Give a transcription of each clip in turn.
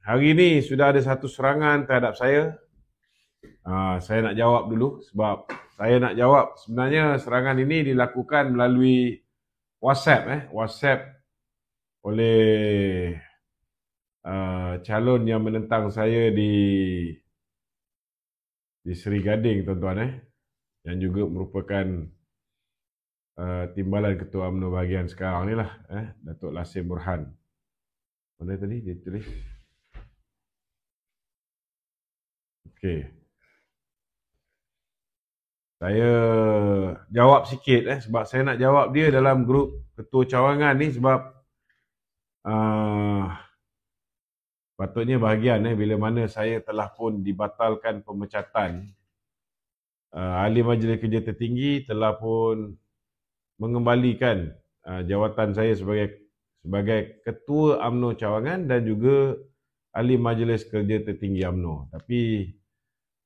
hari ini sudah ada satu serangan terhadap saya. Saya nak jawab dulu sebab saya nak jawab. Sebenarnya serangan ini dilakukan melalui WhatsApp. WhatsApp oleh calon yang menentang saya di Seri Gading, tuan-tuan. Yang juga merupakan timbalan Ketua UMNO bahagian sekarang ni lah, Datuk Lasim Burhan. Mana tadi dia tulis? Okey. Saya jawab sikit sebab saya nak jawab dia dalam grup ketua cawangan ni sebab patutnya bahagian bila mana saya telah pun dibatalkan pemecatan. Ahli Majlis Kerja Tertinggi telah pun mengembalikan jawatan saya sebagai ketua UMNO cawangan dan juga Ahli Majlis Kerja Tertinggi UMNO. Tapi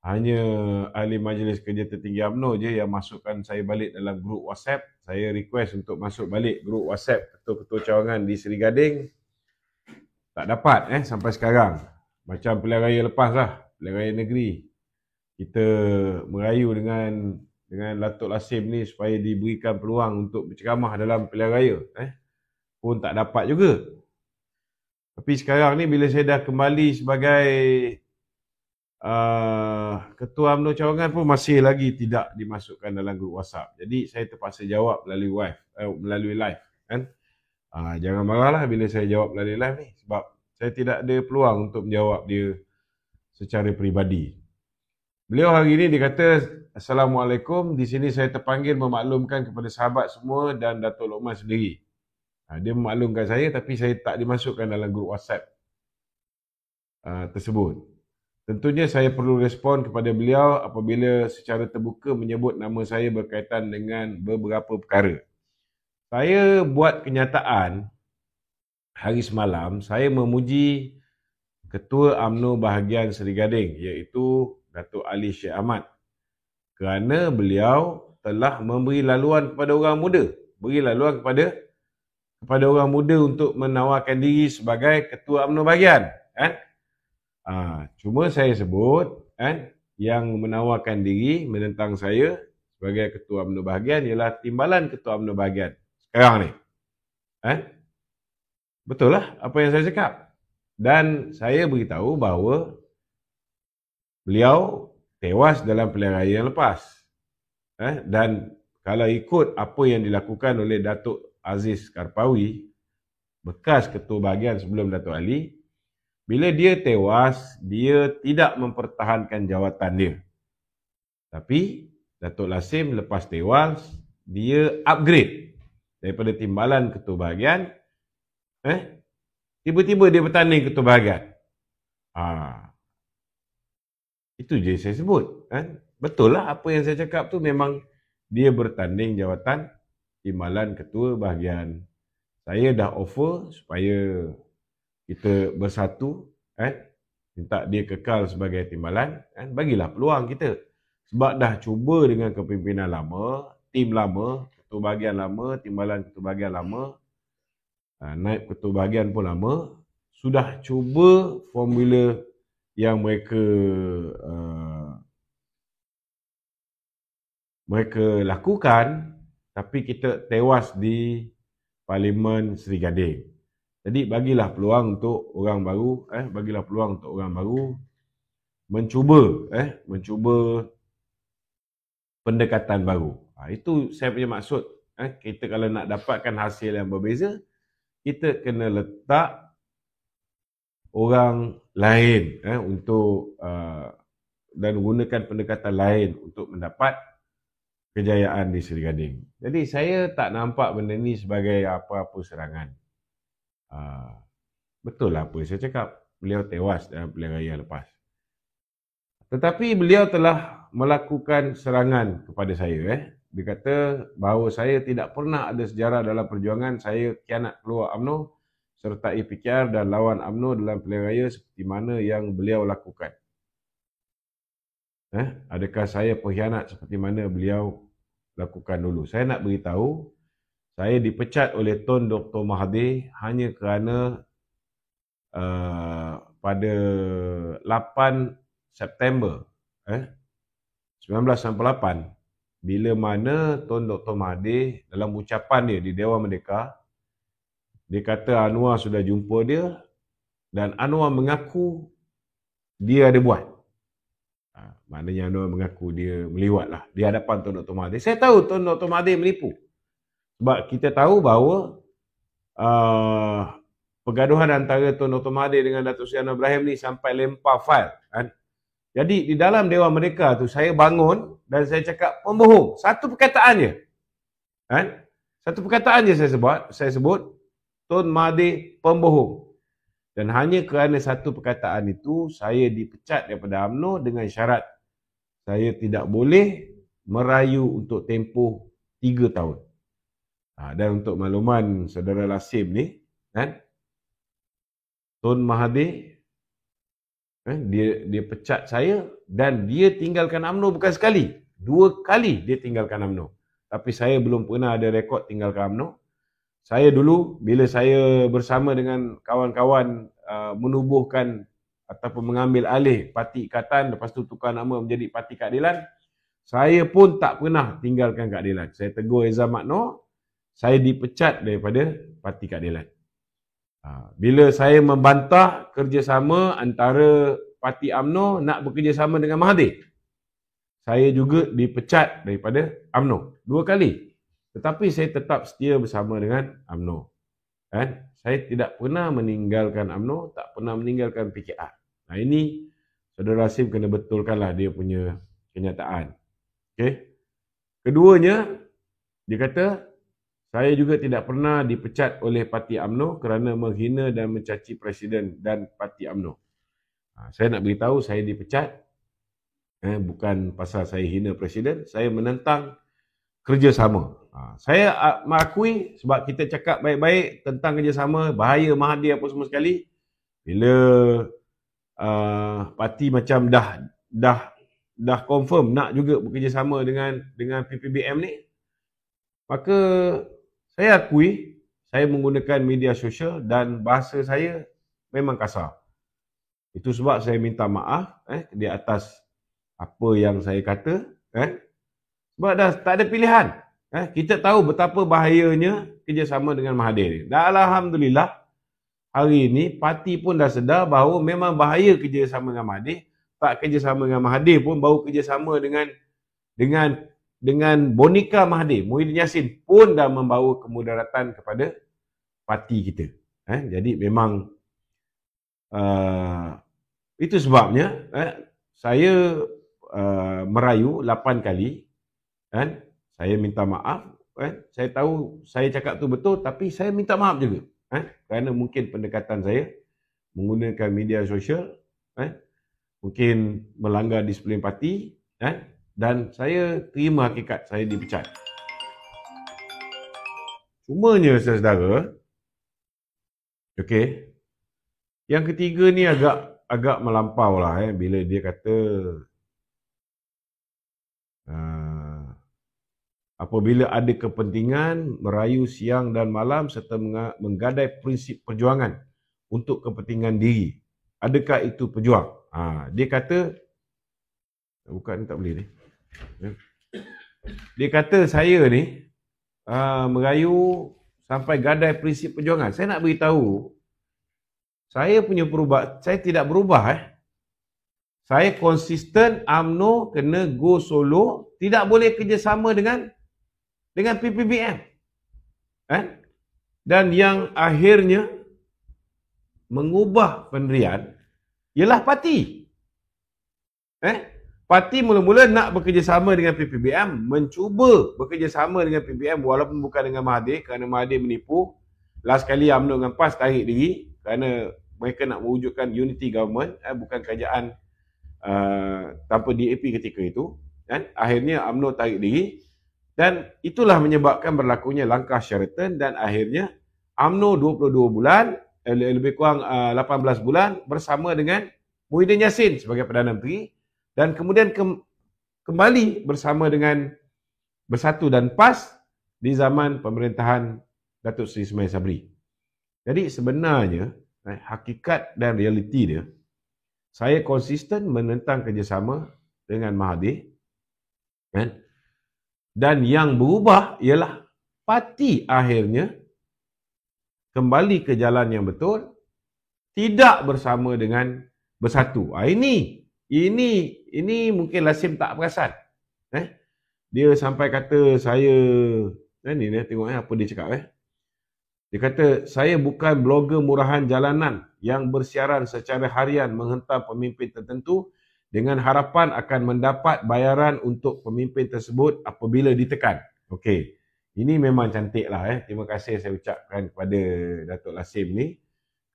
hanya Ahli Majlis Kerja Tertinggi UMNO je yang masukkan saya balik dalam grup WhatsApp. Saya request untuk masuk balik grup WhatsApp ketua-ketua cawangan di Seri Gading. Tak dapat sampai sekarang. Macam pilihan raya lepas lah, pilihan raya negeri. Kita merayu dengan Datuk Lasim ni supaya diberikan peluang untuk berceramah dalam pilihan raya. Pun tak dapat juga. Tapi sekarang ni bila saya dah kembali sebagai ketua UMNO cawangan pun masih lagi tidak dimasukkan dalam grup WhatsApp. Jadi saya terpaksa jawab melalui live. Jangan marahlah bila saya jawab melalui live ni sebab saya tidak ada peluang untuk menjawab dia secara peribadi. Beliau hari ini dia kata, Assalamualaikum, di sini saya terpanggil memaklumkan kepada sahabat semua dan Datuk Lokman sendiri. Dia memaklumkan saya tapi saya tak dimasukkan dalam grup WhatsApp tersebut. Tentunya saya perlu respon kepada beliau apabila secara terbuka menyebut nama saya berkaitan dengan beberapa perkara. Saya buat kenyataan hari semalam, saya memuji Ketua UMNO bahagian Seri Gading iaitu Datuk Ali Sheikh Ahmad kerana beliau telah memberi laluan kepada orang muda. Beri laluan kepada orang muda untuk menawarkan diri sebagai Ketua UMNO bahagian. Cuma saya sebut yang menawarkan diri menentang saya sebagai Ketua UMNO bahagian ialah timbalan Ketua UMNO bahagian sekarang ni. Betul lah apa yang saya cakap. Dan saya beritahu bahawa beliau tewas dalam pilihan raya yang lepas. Dan kalau ikut apa yang dilakukan oleh Datuk Aziz Karpawi, bekas ketua bahagian sebelum Datuk Ali, bila dia tewas, dia tidak mempertahankan jawatan dia. Tapi Datuk Lasim lepas tewas, dia upgrade daripada timbalan ketua bahagian, tiba-tiba dia bertanding ketua bahagian. Itu je saya sebut. Betul lah apa yang saya cakap tu memang dia bertanding jawatan timbalan ketua bahagian. Saya dah offer supaya kita bersatu, minta dia kekal sebagai timbalan, bagilah peluang kita. Sebab dah cuba dengan kepimpinan lama, tim lama, ketua bahagian lama, timbalan ketua bahagian lama, naib ketua bahagian pun lama, sudah cuba formula yang mereka lakukan, tapi kita tewas di Parlimen Seri Gading. Jadi bagilah peluang untuk orang baru, mencuba pendekatan baru. Itu saya punya maksud. Kita kalau nak dapatkan hasil yang berbeza, kita kena letak orang lain untuk dan gunakan pendekatan lain untuk mendapat kejayaan di Seri Gading. Jadi saya tak nampak benda ni sebagai apa-apa serangan. Betul lah apa saya cakap. Beliau tewas dalam pilihan raya lepas. Tetapi beliau telah melakukan serangan kepada saya. Dia kata bahawa saya tidak pernah ada sejarah dalam perjuangan saya khianat keluar UMNO sertai PKR dan lawan UMNO dalam pilihan raya seperti mana yang beliau lakukan. Adakah saya pengkhianat seperti mana beliau lakukan dulu? Saya nak beritahu, saya dipecat oleh Tun Dr. Mahathir hanya kerana pada 8 September 1998, bila mana Tun Dr. Mahathir dalam ucapan dia di Dewan Merdeka, dia kata Anwar sudah jumpa dia dan Anwar mengaku dia ada buat. Maknanya Anwar mengaku dia meliwat lah di hadapan Tun Dr. Mahathir. Saya tahu Tun Dr. Mahathir menipu. Sebab kita tahu bahawa pergaduhan antara Tun Dr. Mahathir dengan Datuk Seri Anwar Ibrahim ni sampai lempar fail. Kan? Jadi di dalam Dewan Merdeka tu saya bangun dan saya cakap pembohong. Satu perkataan je. Kan? Satu perkataan je saya sebut Tun Mahathir pembohong. Dan hanya kerana satu perkataan itu, saya dipecat daripada UMNO dengan syarat saya tidak boleh merayu untuk tempoh 3 tahun. Dan untuk makluman saudara Lasim ni, kan? Tun Mahathir, dia pecat saya dan dia tinggalkan UMNO bukan sekali. 2 kali dia tinggalkan UMNO. Tapi saya belum pernah ada rekod tinggalkan UMNO. Saya dulu, bila saya bersama dengan kawan-kawan menubuhkan ataupun mengambil alih Parti Ikatan, lepas tu tukar nama menjadi Parti Keadilan, saya pun tak pernah tinggalkan Keadilan. Saya tegur Ezra Makno, saya dipecat daripada Parti Keadilan. Bila saya membantah kerjasama antara Parti UMNO nak bekerjasama dengan Mahathir, saya juga dipecat daripada UMNO 2 kali. Tetapi saya tetap setia bersama dengan UMNO. Kan? Saya tidak pernah meninggalkan UMNO, tak pernah meninggalkan PKR. Nah ini, Saudara Rasim kena betulkanlah dia punya kenyataan. Okay? Keduanya, dia kata, saya juga tidak pernah dipecat oleh Parti UMNO kerana menghina dan mencaci Presiden dan Parti UMNO. Saya nak beritahu, saya dipecat. Bukan pasal saya hina Presiden, saya menentang kerjasama. Saya mengakui sebab kita cakap baik-baik tentang kerjasama, bahaya Mahathir apa semua sekali. Bila parti macam dah confirm nak juga bekerjasama dengan PPBM ni, maka saya akui saya menggunakan media sosial dan bahasa saya memang kasar. Itu sebab saya minta maaf di atas apa yang saya kata. Sebab dah tak ada pilihan. Kita tahu betapa bahayanya kerjasama dengan Mahathir ni. Dan alhamdulillah, hari ini parti pun dah sedar bahawa memang bahaya kerjasama dengan Mahathir. Tak kerjasama dengan Mahathir pun, baru kerjasama dengan boneka Mahathir, Muhyiddin Yassin pun dah membawa kemudaratan kepada parti kita. Jadi memang itu sebabnya saya merayu 8 kali. Saya minta maaf. Saya tahu saya cakap tu betul, tapi saya minta maaf juga. Kerana mungkin pendekatan saya menggunakan media sosial, mungkin melanggar disiplin parti, dan saya terima hakikat saya dipecat. Cumanya saudara, okey, yang ketiga ni agak melampau lah bila dia kata apabila ada kepentingan merayu siang dan malam serta menggadai prinsip perjuangan untuk kepentingan diri, adakah itu pejuang? Dia kata, bukan tak boleh ni. Dia kata saya ni merayu sampai gadai prinsip perjuangan. Saya nak beritahu, saya punya saya tidak berubah. Saya konsisten, UMNO kena go solo, tidak boleh kerjasama dengan PPBM. Dan yang akhirnya mengubah pendirian ialah parti. Parti mula-mula nak bekerjasama dengan PPBM, mencuba bekerjasama dengan PPBM walaupun bukan dengan Mahathir, kerana Mahathir menipu. Last kali UMNO dengan PAS tarik diri kerana mereka nak mewujudkan unity government, bukan kerajaan tanpa DAP ketika itu. Akhirnya UMNO tarik diri. Dan itulah menyebabkan berlakunya langkah Sheraton dan akhirnya UMNO 22 bulan, lebih kurang 18 bulan bersama dengan Muhyiddin Yassin sebagai Perdana Menteri dan kemudian kembali bersama dengan Bersatu dan PAS di zaman pemerintahan Datuk Seri Ismail Sabri. Jadi sebenarnya hakikat dan realiti dia, saya konsisten menentang kerjasama dengan Mahathir, kan? Dan yang berubah ialah parti akhirnya kembali ke jalan yang betul, tidak bersama dengan Bersatu. Ini mungkin Lasim tak perasan. Dia sampai kata saya, ni tengok apa dia cakap. Dia kata, saya bukan blogger murahan jalanan yang bersiaran secara harian menghentam pemimpin tertentu dengan harapan akan mendapat bayaran untuk pemimpin tersebut apabila ditekan. Okey, ini memang cantik lah. Terima kasih saya ucapkan kepada Datuk Lasim ni,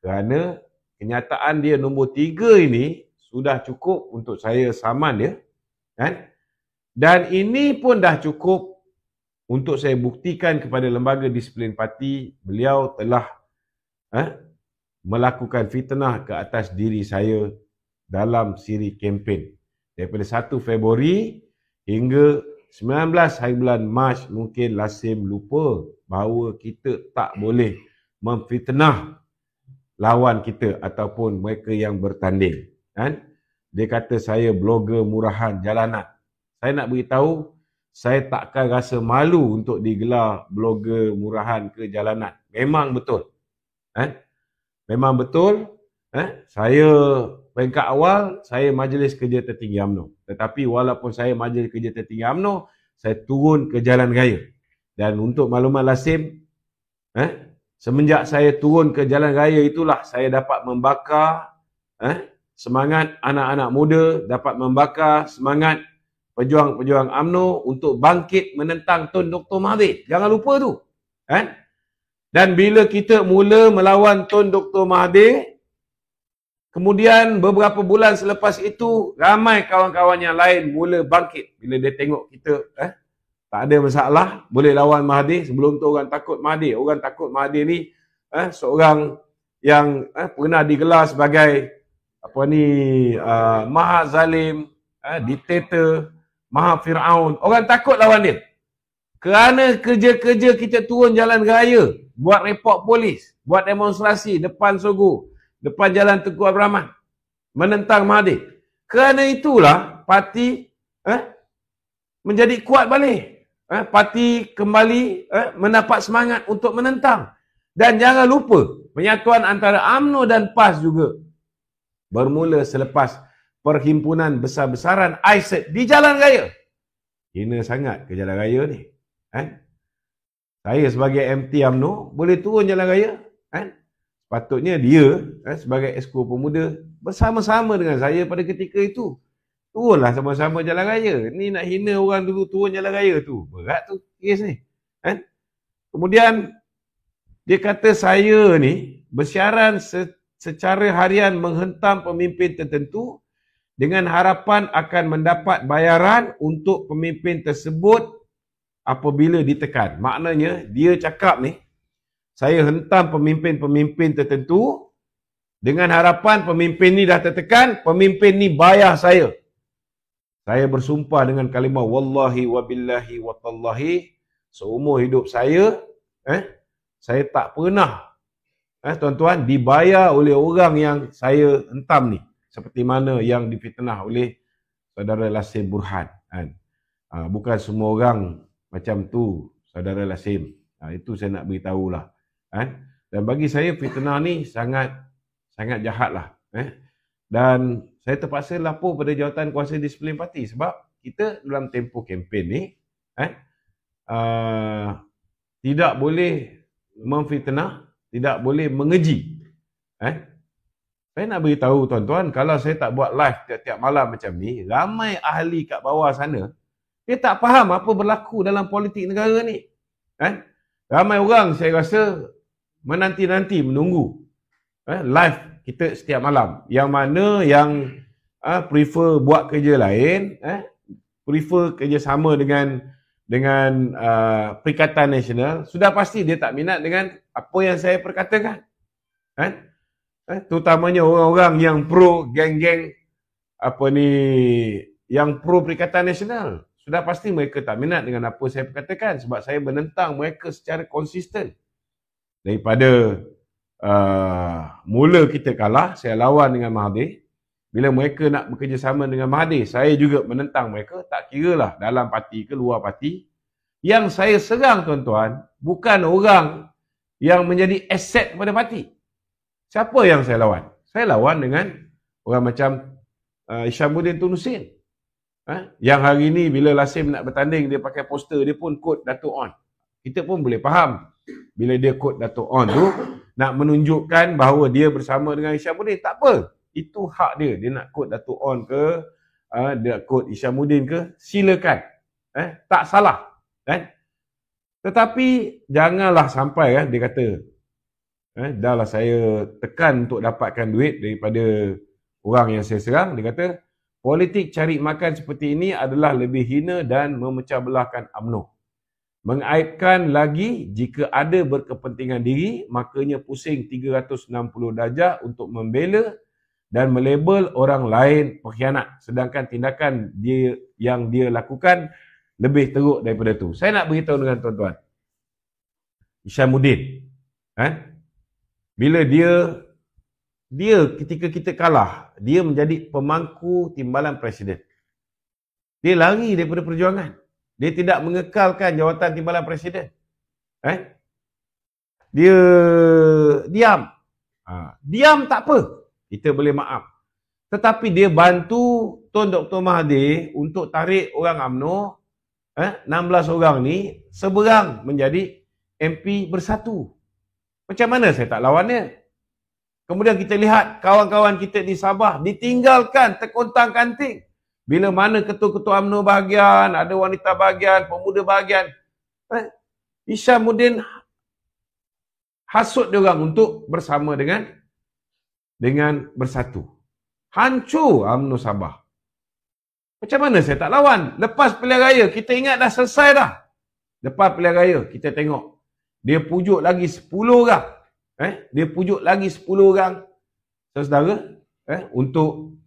kerana kenyataan dia nombor 3 ini sudah cukup untuk saya saman dia, kan? Dan ini pun dah cukup untuk saya buktikan kepada lembaga disiplin parti beliau telah melakukan fitnah ke atas diri saya dalam siri kempen. Daripada 1 Februari hingga 19 hari bulan Mac, mungkin Lasim lupa bahawa kita tak boleh memfitnah lawan kita ataupun mereka yang bertanding. Kan? Dia kata saya blogger murahan jalanan. Saya nak beritahu, saya takkan rasa malu untuk digelar blogger murahan ke jalanan. Memang betul. Memang betul. Saya peringkat awal, saya Majlis Kerja Tertinggi UMNO. Tetapi walaupun saya Majlis Kerja Tertinggi UMNO, saya turun ke jalan raya. Dan untuk maklumat Lasim, semenjak saya turun ke jalan raya itulah saya dapat membakar semangat anak-anak muda, dapat membakar semangat pejuang-pejuang UMNO untuk bangkit menentang Tun Dr. Mahathir. Jangan lupa tu. Dan bila kita mula melawan Tun Dr. Mahathir, kemudian beberapa bulan selepas itu, ramai kawan-kawan yang lain mula bangkit. Bila dia tengok kita tak ada masalah, boleh lawan Mahathir. Sebelum tu orang takut Mahathir. Orang takut Mahathir ni seorang yang pernah digelar sebagai Maha Zalim, diktator, Maha Fir'aun. Orang takut lawan dia. Kerana kerja-kerja kita turun jalan raya, buat report polis, buat demonstrasi depan Sogo, depan Jalan Tengku Abdul Rahman, menentang Mahathir. Kerana itulah parti menjadi kuat balik. Parti kembali mendapat semangat untuk menentang. Dan jangan lupa, penyatuan antara UMNO dan PAS juga bermula selepas perhimpunan besar-besaran ISET di jalan raya. Hina sangat ke jalan raya ni. Saya sebagai MT UMNO boleh turun jalan raya. Sepatutnya dia sebagai Exco Pemuda bersama-sama dengan saya pada ketika itu. Turunlah sama-sama jalan raya. Ni nak hina orang dulu turun jalan raya tu. Berat tu kes ni. Kemudian dia kata saya ni bersiaran secara harian menghentam pemimpin tertentu dengan harapan akan mendapat bayaran untuk pemimpin tersebut apabila ditekan. Maknanya dia cakap ni, saya hentam pemimpin-pemimpin tertentu dengan harapan pemimpin ni dah tertekan, pemimpin ni bayar saya. Saya bersumpah dengan kalimah wallahi wabillahi watallahi, seumur hidup saya tak pernah tuan-tuan dibayar oleh orang yang saya hentam ni, seperti mana yang difitnah oleh saudara Lasim Burhan. Bukan semua orang macam tu, saudara Lasim. Itu saya nak beritahulah. Dan bagi saya fitnah ni sangat jahat lah. Dan saya terpaksa lapor pada jawatan kuasa disiplin parti sebab kita dalam tempoh kempen ni tidak boleh memfitnah, tidak boleh mengeji. Saya nak beritahu tuan-tuan, kalau saya tak buat live tiap-tiap malam macam ni, ramai ahli kat bawah sana, dia tak faham apa berlaku dalam politik negara ni. Ramai orang saya rasa menanti-nanti menunggu live kita setiap malam. Yang mana yang prefer buat kerja lain, prefer kerjasama dengan Perikatan Nasional, sudah pasti dia tak minat dengan apa yang saya perkatakan. Terutamanya orang-orang yang pro geng-geng yang pro Perikatan Nasional. Sudah pasti mereka tak minat dengan apa saya perkatakan sebab saya menentang mereka secara konsisten. Daripada mula kita kalah, saya lawan dengan Mahathir. Bila mereka nak bekerjasama dengan Mahathir, saya juga menentang mereka, tak kira lah dalam parti ke luar parti. Yang saya serang tuan-tuan, bukan orang yang menjadi aset kepada parti. Siapa yang saya lawan? Saya lawan dengan orang macam Isyamuddin Tun Hussein. Yang hari ni bila Lasim nak bertanding, dia pakai poster, dia pun quote Dato' On. Kita pun boleh faham bila dia quote Dato' On tu nak menunjukkan bahawa dia bersama dengan Isyamuddin. Tak apa, itu hak dia. Dia nak quote Dato' On ke, dia quote Isyamuddin ke, silakan. Tak salah. Tetapi janganlah sampai dia kata, dah lah saya tekan untuk dapatkan duit daripada orang yang saya serang. Dia kata, politik cari makan seperti ini adalah lebih hina dan memecah belahkan UMNO. Mengaibkan lagi jika ada berkepentingan diri, makanya pusing 360 darjah untuk membela dan melabel orang lain pengkhianat. Sedangkan tindakan dia yang dia lakukan lebih teruk daripada itu. Saya nak beritahu dengan tuan-tuan, Isyamuddin, bila dia ketika kita kalah, dia menjadi pemangku timbalan presiden. Dia lari daripada perjuangan. Dia tidak mengekalkan jawatan timbalan presiden. Dia diam. Diam tak apa, kita boleh maaf. Tetapi dia bantu Tun Dr. Mahathir untuk tarik orang UMNO, 16 orang ni seberang menjadi MP Bersatu. Macam mana saya tak lawan dia? Kemudian kita lihat kawan-kawan kita di Sabah ditinggalkan terkontang-kanting. Bila mana ketua-ketua UMNO bahagian, ada wanita bahagian, pemuda bahagian, Isyamuddin hasut dia orang untuk bersama dengan Bersatu. Hancur UMNO Sabah. Macam mana saya tak lawan? Lepas pilihan raya, kita ingat dah selesai dah. Lepas pilihan raya, kita tengok. Dia pujuk lagi 10 orang. Dia pujuk lagi 10 orang saudara untuk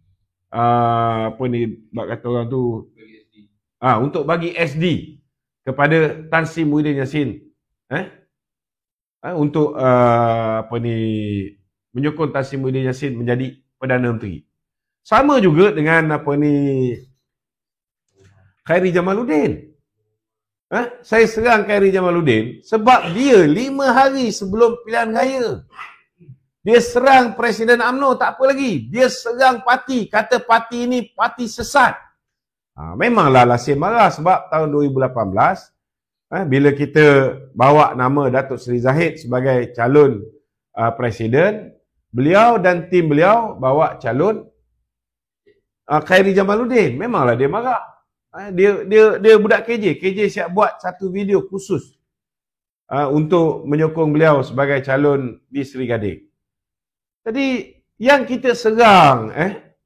kata orang tu, untuk bagi SD kepada Tan Sri Muhyiddin Yassin, untuk menyokong Tan Sri Muhyiddin Yassin menjadi Perdana Menteri. Sama juga dengan Khairi Jamaluddin. Saya serang Khairi Jamaluddin sebab dia 5 hari sebelum pilihan raya, dia serang Presiden UMNO, tak apa lagi. Dia serang parti, kata parti ini parti sesat. Memanglah Lasim marah sebab tahun 2018, bila kita bawa nama Datuk Seri Zahid sebagai calon Presiden, beliau dan tim beliau bawa calon Khairi Jamaluddin. Memanglah dia marah. Dia budak KJ. KJ siap buat satu video khusus untuk menyokong beliau sebagai calon di Seri Gading. Jadi yang kita serang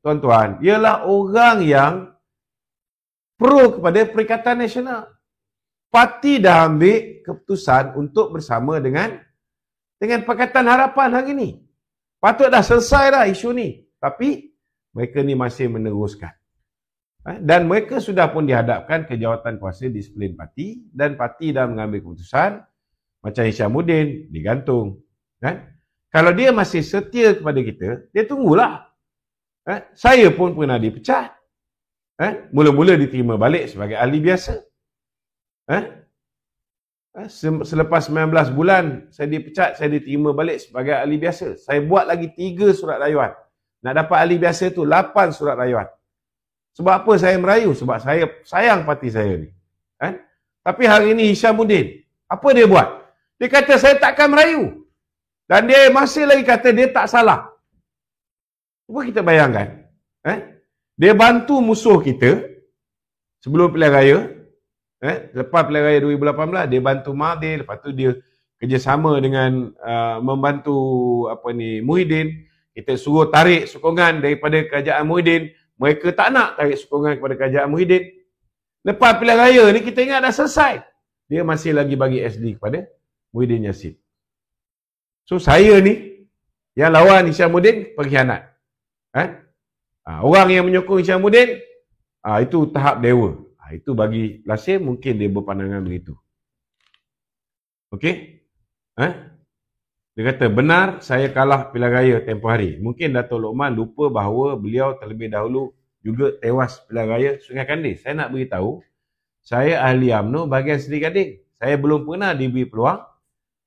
tuan-tuan ialah orang yang pro kepada Perikatan Nasional. Parti dah ambil keputusan untuk bersama dengan Pakatan Harapan hari ni. Patut dah selesai dah isu ni. Tapi mereka ni masih meneruskan. Dan mereka sudah pun dihadapkan ke jawatan kuasa disiplin parti, dan parti dah mengambil keputusan. Macam Isyamuddin digantung. Kalau dia masih setia kepada kita, dia tunggulah. Saya pun pernah dipecat. Mula-mula diterima balik sebagai ahli biasa. Selepas 19 bulan saya dipecat, saya diterima balik sebagai ahli biasa. Saya buat lagi 3 surat rayuan. Nak dapat ahli biasa tu 8 surat rayuan. Sebab apa saya merayu? Sebab saya sayang parti saya ni. Tapi hari ni Isyamuddin, apa dia buat? Dia kata saya takkan merayu. Dan dia masih lagi kata dia tak salah. Cuba kita bayangkan. Dia bantu musuh kita sebelum pilihan raya. Lepas pilihan raya 2018, dia bantu Mahathir. Lepas tu dia kerjasama dengan membantu Muhyiddin. Kita suruh tarik sokongan daripada kerajaan Muhyiddin. Mereka tak nak tarik sokongan kepada kerajaan Muhyiddin. Lepas pilihan raya ni kita ingat dah selesai. Dia masih lagi bagi SD kepada Muhyiddin Yassin. So saya ni yang lawan Isyamuddin pengkhianat. Orang yang menyokong Isyamuddin, itu tahap dewa. Itu bagi Lasim mungkin dia berpandangan begitu. Okey? Dia kata, benar saya kalah pilihan raya tempoh hari. Mungkin Dato' Lokman lupa bahawa beliau terlebih dahulu juga tewas pilihan raya Sungai Kandis. Saya nak beritahu, saya ahli UMNO bahagian Seri Gading. Saya belum pernah diberi peluang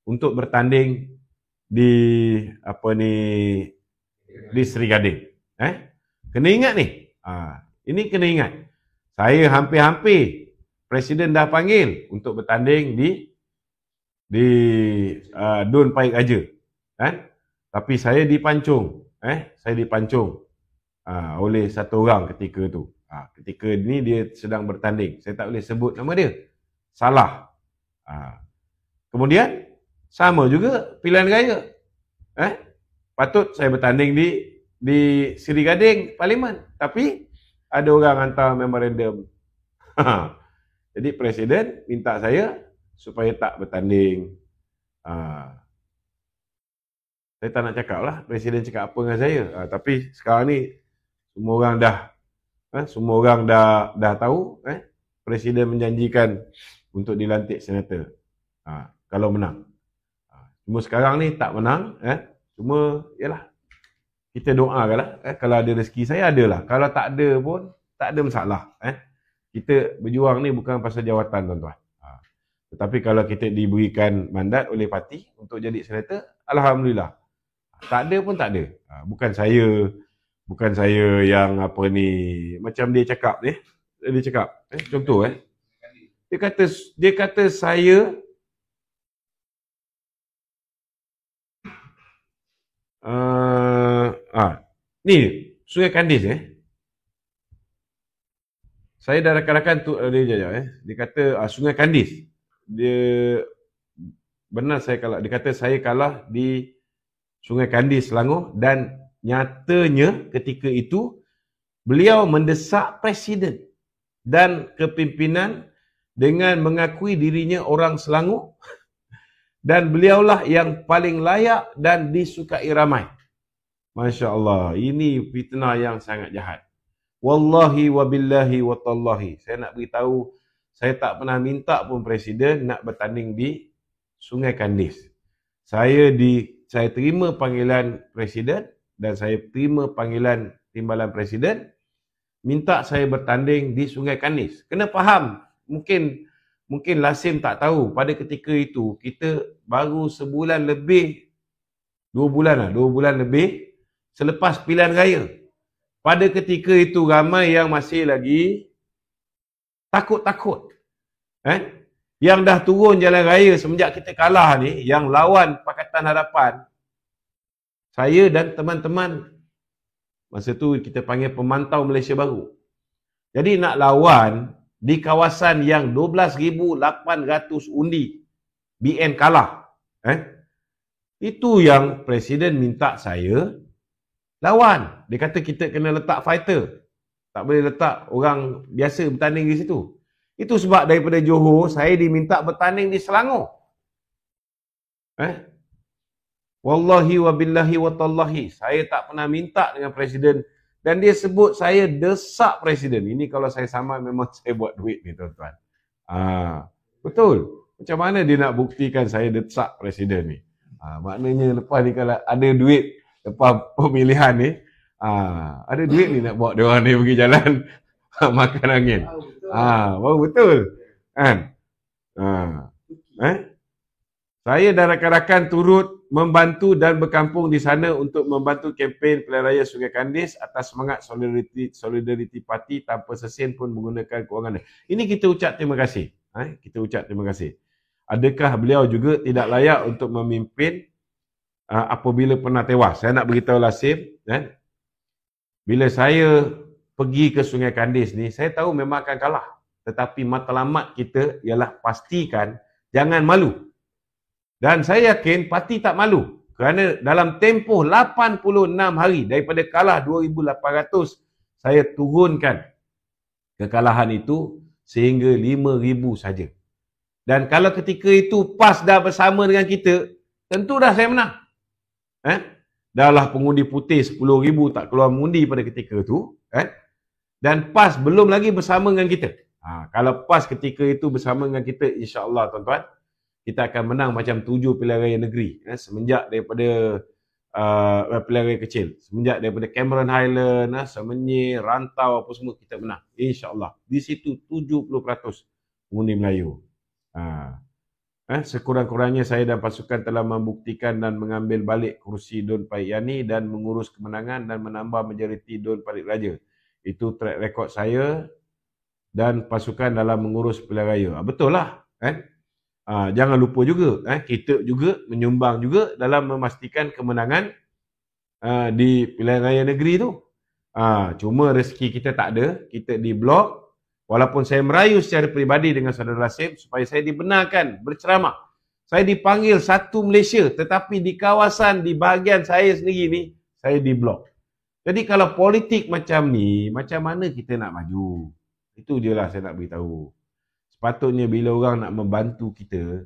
untuk bertanding di di Seri Gading. Kena ingat ni. Ini kena ingat. Saya hampir-hampir Presiden dah panggil untuk bertanding di Dun Paik Raja. Tapi saya dipancung. Saya dipancung oleh satu orang ketika tu. Ketika ni dia sedang bertanding. Saya tak boleh sebut nama dia. Salah. Kemudian sama juga pilihan raya. Patut saya bertanding di Seri Gading Parlimen. Tapi ada orang hantar memorandum. Jadi Presiden minta saya supaya tak bertanding. Saya tak nak cakap lah Presiden cakap apa dengan saya. Tapi sekarang ni semua orang dah tahu. Presiden menjanjikan untuk dilantik senator. Kalau menang. Cuma sekarang ni tak menang. Cuma yalah, kita doakanlah. Kalau ada rezeki saya adalah. Kalau tak ada pun tak ada masalah. Kita berjuang ni bukan pasal jawatan, tuan-tuan. Tetapi kalau kita diberikan mandat oleh parti untuk jadi senator, alhamdulillah. Tak ada pun tak ada. Bukan saya yang macam dia cakap ni. Dia cakap, contoh dia kata saya ni Sungai Kandis saya dah rakan-rakan tu dia kata Sungai Kandis. Dia benar saya kalah. Dia kata saya kalah di Sungai Kandis Selangor dan nyatanya ketika itu beliau mendesak Presiden dan kepimpinan dengan mengakui dirinya orang Selangor dan beliaulah yang paling layak dan disukai ramai. Masya Allah, ini fitnah yang sangat jahat. Wallahi wabillahi watallahi. Saya nak beritahu, saya tak pernah minta pun Presiden nak bertanding di Sungai Kandis. Saya terima panggilan Presiden dan saya terima panggilan Timbalan Presiden minta saya bertanding di Sungai Kandis. Kena faham, mungkin Lasim tak tahu pada ketika itu kita baru sebulan lebih, 2 bulan lebih selepas pilihan raya. Pada ketika itu ramai yang masih lagi takut-takut. Yang dah turun jalan raya semenjak kita kalah ni, yang lawan Pakatan Harapan, saya dan teman-teman, masa tu kita panggil pemantau Malaysia Baru. Jadi nak lawan di kawasan yang 12,800 undi, BN kalah. Itu yang Presiden minta saya lawan. Dia kata kita kena letak fighter. Tak boleh letak orang biasa bertanding di situ. Itu sebab daripada Johor, saya diminta bertanding di Selangor. Wallahi wabillahi watallahi. Saya tak pernah minta dengan Presiden. Dan dia sebut saya desak Presiden. Ini kalau saya sama memang saya buat duit ni, tuan-tuan. Betul. Macam mana dia nak buktikan saya desak Presiden ni? Maknanya lepas ni kalau ada duit lepas pemilihan ni, ada duit ni nak bawa dia orang ni pergi jalan makan angin. Baru betul. Kan? Saya dan rakan-rakan turut membantu dan berkampung di sana untuk membantu kempen pilihan raya Sungai Kandis atas semangat solidariti parti tanpa sesin pun menggunakan kewangan. Ini kita ucap terima kasih. Kita ucap terima kasih. Adakah beliau juga tidak layak untuk memimpin apabila pernah tewas? Saya nak beritahu Lasim, bila saya pergi ke Sungai Kandis ni, saya tahu memang akan kalah. Tetapi matlamat kita ialah pastikan jangan malu. Dan saya yakin parti tak malu. Kerana dalam tempoh 86 hari daripada kalah 2,800, saya turunkan kekalahan itu sehingga 5,000 saja. Dan kalau ketika itu PAS dah bersama dengan kita, tentu dah saya menang. Dah lah pengundi putih 10,000 tak keluar mengundi pada ketika itu. Dan PAS belum lagi bersama dengan kita. Kalau PAS ketika itu bersama dengan kita, insya-Allah tuan-tuan, kita akan menang macam 7 pilihan raya negeri. Semenjak daripada pilihan raya kecil. Semenjak daripada Cameron Highland, Semenyih, Rantau, apa semua kita menang. InsyaAllah. Di situ 70% pengundi Melayu. Sekurang-kurangnya saya dan pasukan telah membuktikan dan mengambil balik kursi Dun Pahit Yani dan mengurus kemenangan dan menambah majoriti Dun Parit Raja. Itu track record saya dan pasukan dalam mengurus pilihan raya. Betul lah. Jangan lupa juga, kita juga menyumbang juga dalam memastikan kemenangan di pilihan raya negeri tu. Cuma rezeki kita tak ada, kita di blok. Walaupun saya merayu secara peribadi dengan saudara Rasim supaya saya dibenarkan berceramah. Saya dipanggil satu Malaysia, tetapi di kawasan, di bahagian saya sendiri ni, saya di blok. Jadi kalau politik macam ni, macam mana kita nak maju? Itu je lah saya nak beritahu. Sepatutnya bila orang nak membantu kita,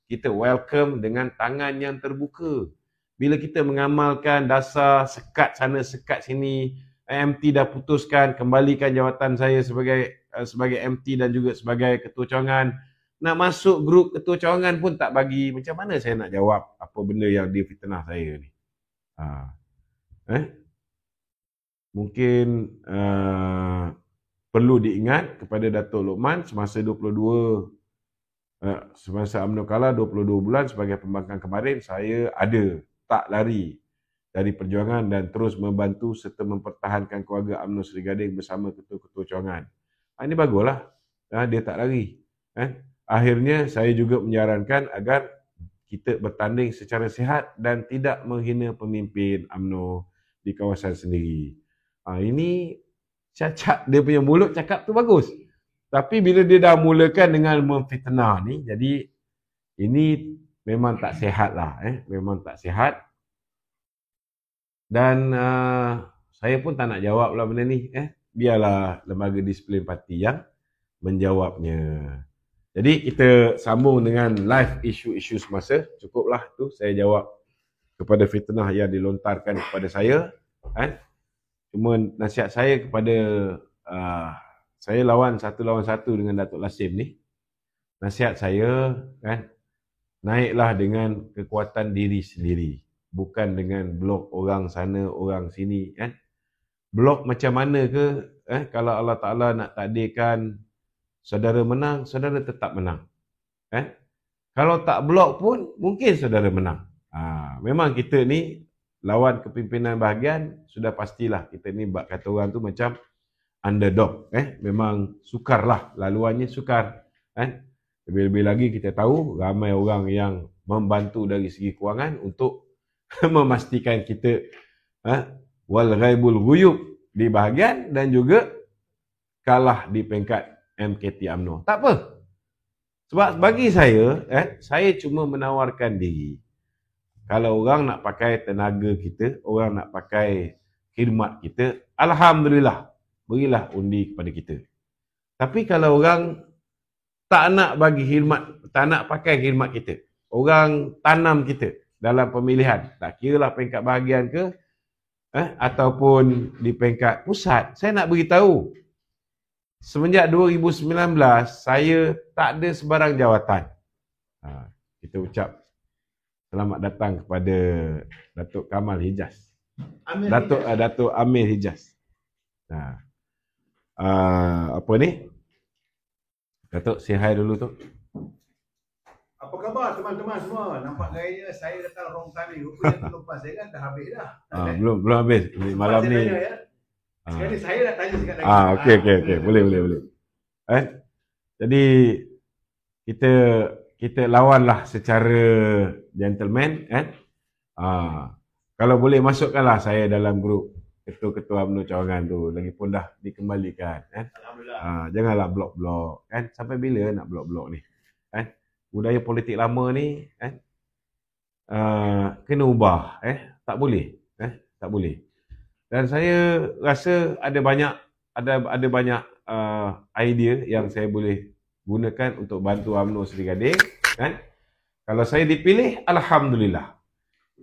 kita welcome dengan tangan yang terbuka. Bila kita mengamalkan dasar sekat sana, sekat sini, MT dah putuskan kembalikan jawatan saya sebagai MT dan juga sebagai ketua cawangan. Nak masuk grup ketua cawangan pun tak bagi. Macam mana saya nak jawab apa benda yang dia fitnah saya ni? Mungkin perlu diingat kepada Datuk Lokman semasa 22 semasa UMNO kalah 22 bulan sebagai pembangkang kemarin, saya ada tak lari dari perjuangan dan terus membantu serta mempertahankan keluarga UMNO Seri Gading bersama ketua-ketua cawangan. Ini baguslah. Dia tak lari. Akhirnya saya juga menyarankan agar kita bertanding secara sihat dan tidak menghina pemimpin UMNO di kawasan sendiri. Ini cacat dia punya mulut cakap tu bagus. Tapi bila dia dah mulakan dengan memfitnah ni, jadi ini memang tak sihat lah. Memang tak sihat. Dan saya pun tak nak jawab lah benda ni. Biarlah lembaga disiplin parti yang menjawabnya. Jadi kita sambung dengan live isu-isu semasa. Cukuplah tu saya jawab kepada fitnah yang dilontarkan kepada saya. Cuma nasihat saya kepada saya lawan satu dengan Datuk Lasim ni. Nasihat saya naiklah dengan kekuatan diri sendiri. Bukan dengan blok orang sana, orang sini. Blok macam mana ke? Kalau Allah Ta'ala nak takdirkan saudara menang, saudara tetap menang. Kalau tak blok pun, mungkin saudara menang. Memang kita ni lawan kepimpinan bahagian, sudah pastilah kita ni bak kata orang tu macam underdog. Memang sukar lah, laluannya sukar. Lebih-lebih lagi kita tahu ramai orang yang membantu dari segi kewangan untuk memastikan kita wal ghaibul ghuyub di bahagian dan juga kalah di peringkat MKT UMNO. Tak apa. Sebab bagi saya, saya cuma menawarkan diri. Kalau orang nak pakai tenaga kita, orang nak pakai khidmat kita, alhamdulillah, berilah undi kepada kita. Tapi kalau orang tak nak bagi khidmat, tak nak pakai khidmat kita, orang tanam kita dalam pemilihan, tak kira lah peringkat bahagian ke ataupun di peringkat pusat, saya nak beritahu semenjak 2019 saya tak ada sebarang jawatan. Kita ucap selamat datang kepada Datuk Kamal Hijaz, Datuk Amir Hijaz. Apa ni, Datuk say hi dulu tu. Apa khabar teman-teman semua? Nampak gayanya saya datang wrong timing. Rupanya lepas saya kan dah habis dah. Belum habis. Malam ni. Sekali saya nak tanya sikit lagi. Okey. Boleh. Jadi kita lawanlah secara gentleman. Kalau boleh masukkanlah saya dalam grup ketua-ketua UMNO cawangan tu. Lagipun dah dikembalikan. Alhamdulillah. Janganlah blok-blok. Sampai bila nak blok-blok ni? Budaya politik lama ni kena ubah. Tak boleh. Tak boleh. Dan saya rasa ada banyak idea yang saya boleh gunakan untuk bantu UMNO Seri Gading. Kalau saya dipilih, alhamdulillah.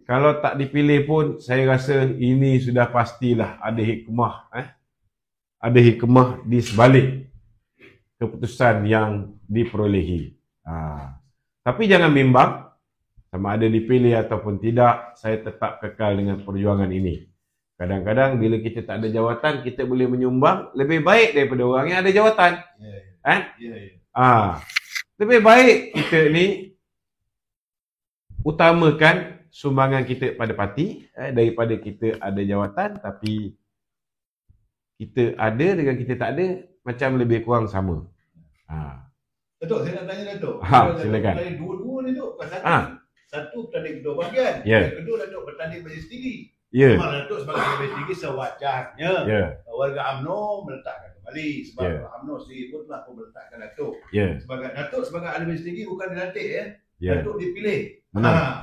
Kalau tak dipilih pun, saya rasa ini sudah pastilah ada hikmah. Ada hikmah di sebalik keputusan yang diperolehi. Tapi jangan bimbang, sama ada dipilih ataupun tidak, saya tetap kekal dengan perjuangan ini. Kadang-kadang bila kita tak ada jawatan, kita boleh menyumbang lebih baik daripada orang yang ada jawatan. Lebih baik kita ni utamakan sumbangan kita pada parti daripada kita ada jawatan tapi kita ada dengan kita tak ada macam lebih kurang sama. Datuk, saya nak tanya Datuk. Silakan. Dua-dua ni Datuk. Satu bertanding ketua bahagian. Yang kedua Datuk bertanding majlis tinggi. Memang Datuk sebagai majlis tinggi sewajarnya warga UMNO meletakkan kembali sebab UMNO sendiri pun telah meletakkan Datuk. Sebagai Datuk sebagai ahli majlis tinggi bukan dilantik Datuk dipilih.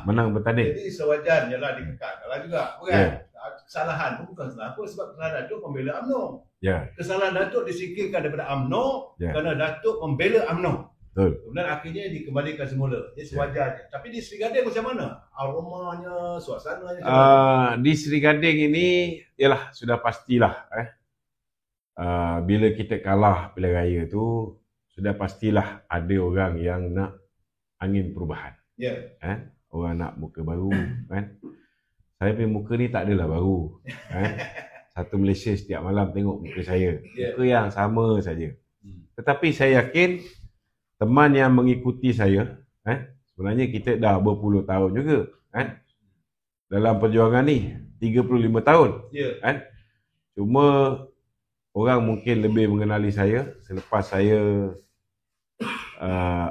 Menang bertanding. Jadi sewajarnya lah dikekalkan juga. Bukan? Kesalahan pun bukan salah apa sebab kesalahan Datuk membela UMNO. Kesalahan Datuk disingkirkan daripada UMNO kerana Datuk membela UMNO. Kemudian akhirnya dikembalikan semula. Jadi sewajarnya. Tapi di Seri Gading macam mana? Aromanya, suasananya? Di Seri Gading ini ialah sudah pastilah bila kita kalah pilihan raya tu sudah pastilah ada orang yang nak angin perubahan. Orang nak muka baru kan. Saya punya muka ni tak adalah baru. Satu Malaysia setiap malam tengok muka saya. Muka yang sama saja. Tetapi saya yakin teman yang mengikuti saya, sebenarnya kita dah berpuluh tahun juga. Dalam perjuangan ni, 35 tahun. Cuma orang mungkin lebih mengenali saya selepas saya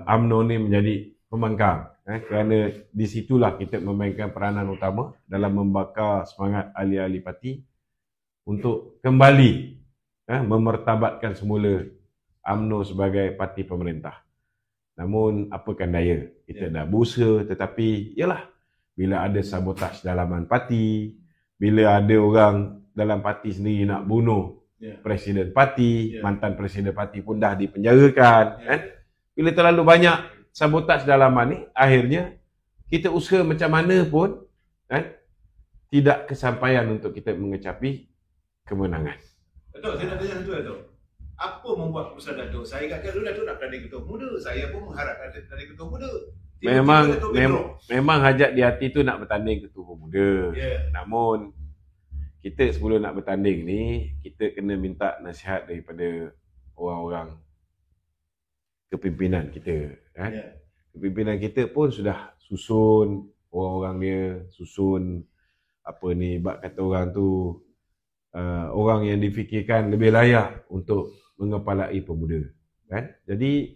UMNO ni menjadi pembangkang. Kerana di situlah kita memainkan peranan utama dalam membakar semangat ahli-ahli parti untuk kembali memertabatkan semula UMNO sebagai parti pemerintah. Namun apakan daya, kita dah berusaha tetapi yalah bila ada sabotaj dalaman parti, bila ada orang dalam parti sendiri nak bunuh presiden parti, mantan presiden parti pun dah dipenjarakan bila terlalu banyak sabotaj dalaman ni, akhirnya kita usaha macam mana pun tidak kesampaian untuk kita mengecapi kemenangan. Datuk, saya nak tanya satu Datuk. Apa membuat keputusan Datuk? Saya ingatkan dulu Datuk nak bertanding ketua muda. Saya pun mengharapkan bertanding ketua muda. Memang hajat di hati tu nak bertanding ketua muda. Namun kita sebelum nak bertanding ni, kita kena minta nasihat daripada orang-orang kepimpinan kita. Kepimpinan kita pun sudah susun orang-orang dia, susun apa ni, bak kata orang tu orang yang difikirkan lebih layak untuk mengepalai pemuda. Jadi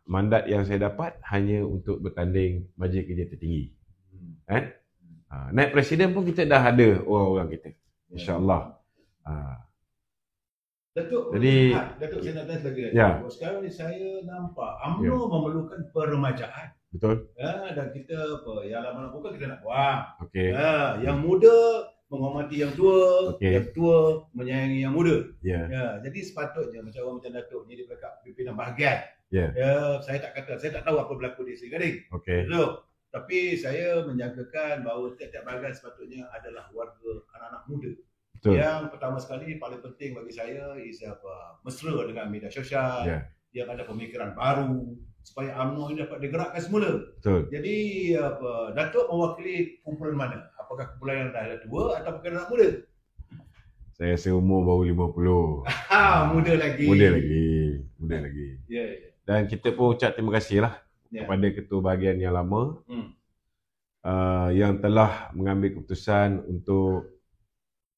mandat yang saya dapat hanya untuk bertanding majlis kerja tertinggi. Naik presiden pun kita dah ada orang-orang kita, insya-Allah. Datuk, jadi Datuk saya nak tanya lagi. Sekarang ni saya nampak UMNO memerlukan peremajaan. Betul. Dan kita yang lama nak bukan kita nak buang. Yang muda menghormati yang tua, yang tua menyayangi yang muda. Jadi sepatutnya macam orang macam Datuk ni dia bercakap pimpinan bahagian. Saya tak tahu apa berlaku di Seri Gading. Tapi saya menjangkakan bahawa tiap-tiap bahagian sepatutnya adalah warga anak-anak muda. Yang pertama sekali paling penting bagi saya is mesra dengan media sosial, yang ada pemikiran baru supaya UMNO ini dapat digerakkan semula. Jadi Datuk mewakili kumpulan mana? Apakah kumpulan yang dah tua atau kumpulan anak muda? Saya seumur baru 50. Muda lagi. Muda lagi. Dan kita pun ucap terima kasih lah kepada ketua bahagian yang lama yang telah mengambil keputusan untuk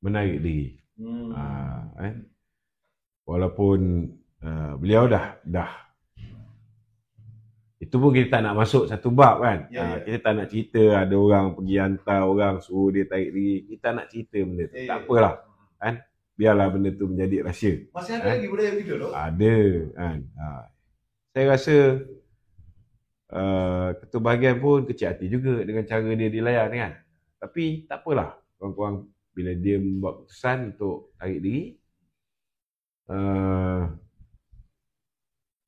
menarik diri. Walaupun beliau dah itu pun kita tak nak masuk satu bab kan. Kita tak nak cerita ada orang pergi hantar orang suruh dia tarik diri. Kita nak cerita benda tu. Tak apalah kan. Biarlah benda tu menjadi rahsia. Masih ada lagi budaya begitu tu? Ada kan. Saya rasa ketua bahagian pun kecil hati juga dengan cara dia dilayan kan. Tapi tak apalah. Korang-korang bila dia membuat keputusan untuk tarik diri,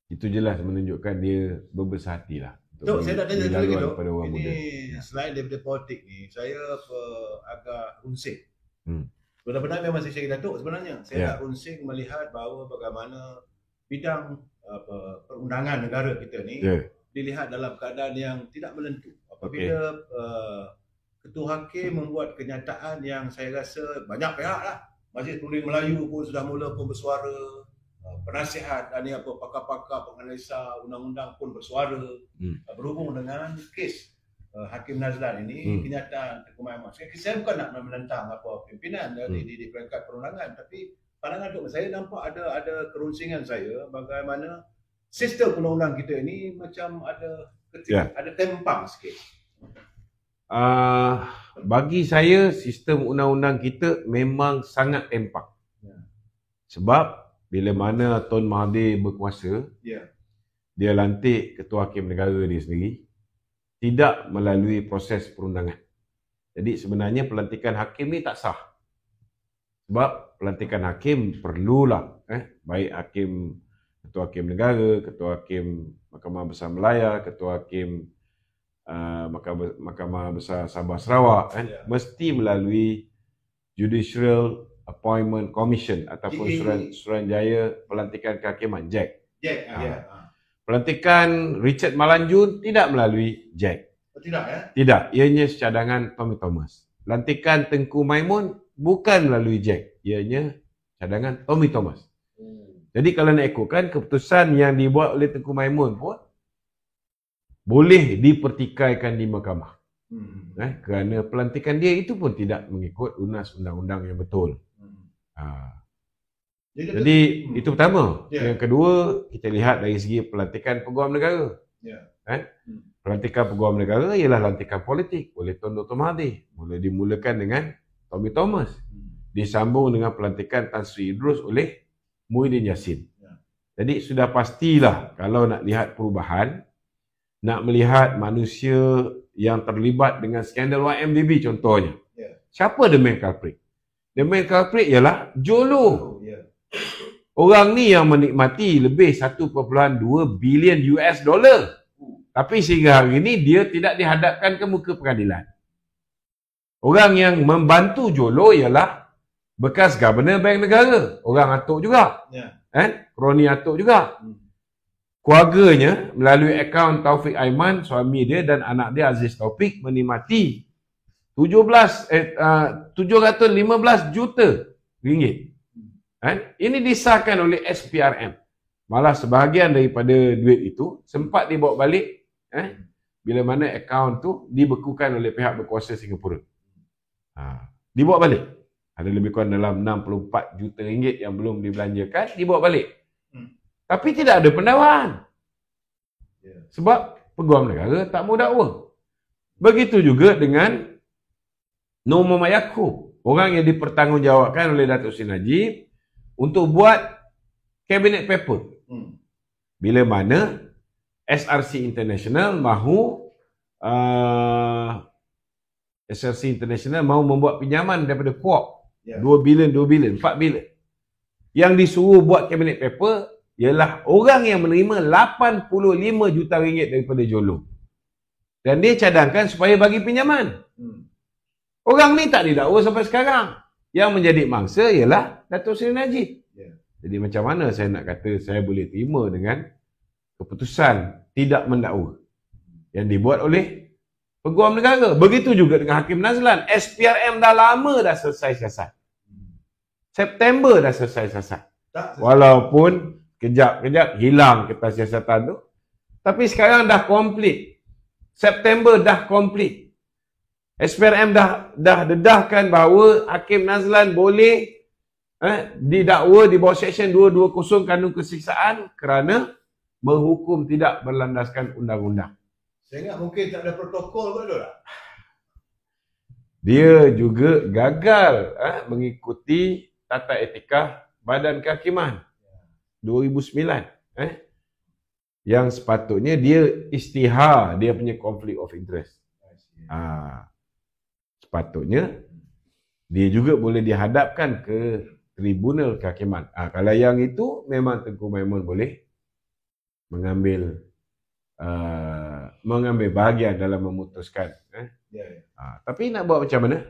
itu jelas menunjukkan dia berbesar hati lah. Tok, saya nak tanya lagi Tok. Ini selain daripada politik ni, saya agak runsing. Benar-benar memang saya cakap Datuk sebenarnya. Saya agak runsing melihat bahawa bagaimana bidang perundangan negara kita ni dilihat dalam keadaan yang tidak menentu. Apabila Ketua Hakim membuat kenyataan yang saya rasa banyak pihak lah. Majlis Perunding Melayu pun sudah mula pun bersuara, penasihat dan pakar-pakar penganalisa undang-undang pun bersuara berhubung dengan kes Hakim Nazlan ini, kenyataan Tengku Maimon. Saya bukan nak menentang apa pimpinan di peringkat perundangan, tapi pandangan untuk saya nampak ada kerunsingan saya bagaimana sistem undang-undang kita ini macam ada tempang sikit. Bagi saya sistem undang-undang kita memang sangat tempang. Sebab bila mana Tun Mahathir berkuasa, dia lantik Ketua Hakim Negara dia sendiri, tidak melalui proses perundangan. Jadi sebenarnya pelantikan hakim ni tak sah. Sebab pelantikan hakim perlulah baik Ketua Hakim Negara, Ketua Hakim Mahkamah Besar Melaya, Ketua Hakim Mahkamah Besar Sabah Sarawak mesti melalui Judicial Appointment Commission ataupun Suruhanjaya Pelantikan Kehakiman JAC. Pelantikan Richard Malanjun tidak melalui JAC. Tidak, ianya cadangan Tommy Thomas. Pelantikan Tengku Maimon bukan melalui JAC, ianya cadangan Tommy Thomas. Jadi kalau nak ikutkan keputusan yang dibuat oleh Tengku Maimon pun boleh dipertikaikan di mahkamah. Kerana pelantikan dia itu pun tidak mengikut unas undang-undang yang betul. Jadi itu pertama. Yang kedua, kita lihat dari segi pelantikan peguam negara. Pelantikan peguam negara ialah lantikan politik oleh Tun Dr. Mahathir. Mula dimulakan dengan Tommy Thomas. Disambung dengan pelantikan Tan Sri Idrus oleh Muhyiddin Yassin. Jadi sudah pastilah kalau nak lihat perubahan, nak melihat manusia yang terlibat dengan skandal YMDB contohnya. Siapa the main culprit? The main culprit ialah Jolo. Orang ni yang menikmati lebih 1.2 bilion US dollar. Tapi sehingga hari ini dia tidak dihadapkan ke muka pengadilan. Orang yang membantu Jolo ialah bekas Governor Bank Negara. Orang atuk juga. Kroni atuk juga. Keluarganya melalui akaun Taufik Aiman, suami dia dan anak dia Aziz Taufik menikmati 715 juta ringgit. Ini disahkan oleh SPRM. Malah sebahagian daripada duit itu sempat dibawa balik bila mana akaun tu dibekukan oleh pihak berkuasa Singapura. Dibawa balik. Ada lebih kurang dalam 64 juta ringgit yang belum dibelanjakan, dibawa balik. Tapi tidak ada pendakwaan. Sebab peguam negara tak mau dakwa. Begitu juga dengan Nur Muhammad Yaakob. Orang yang dipertanggungjawabkan oleh Datuk Seri Najib untuk buat cabinet paper. Bila mana SRC International mahu membuat pinjaman daripada Kuok. 2 bilion, 4 bilion. Yang disuruh buat cabinet paper ialah orang yang menerima 85 juta ringgit daripada Jolo. Dan dia cadangkan supaya bagi pinjaman. Orang ni tak didakwa sampai sekarang. Yang menjadi mangsa ialah Datuk Seri Najib. Jadi macam mana saya nak kata saya boleh terima dengan keputusan tidak mendakwa yang dibuat oleh peguam negara. Begitu juga dengan Hakim Nazlan. SPRM dah lama dah selesai siasat. September dah selesai siasat. Walaupun kejap-kejap hilang kertas siasatan tu. Tapi sekarang dah komplit. September dah komplit. SPRM dah dedahkan bahawa Hakim Nazlan boleh didakwa di bawah Seksyen 220 Kanun Kesiksaan kerana menghukum tidak berlandaskan undang-undang. Saya ingat mungkin tak ada protokol pun tak? Dia juga gagal mengikuti tata etika Badan Kehakiman 2009 yang sepatutnya dia istihar dia punya conflict of interest. Sepatutnya dia juga boleh dihadapkan ke Tribunal Kehakiman. Kalau yang itu memang Tengku Maimon boleh mengambil bahagian dalam memutuskan. Tapi nak buat macam mana?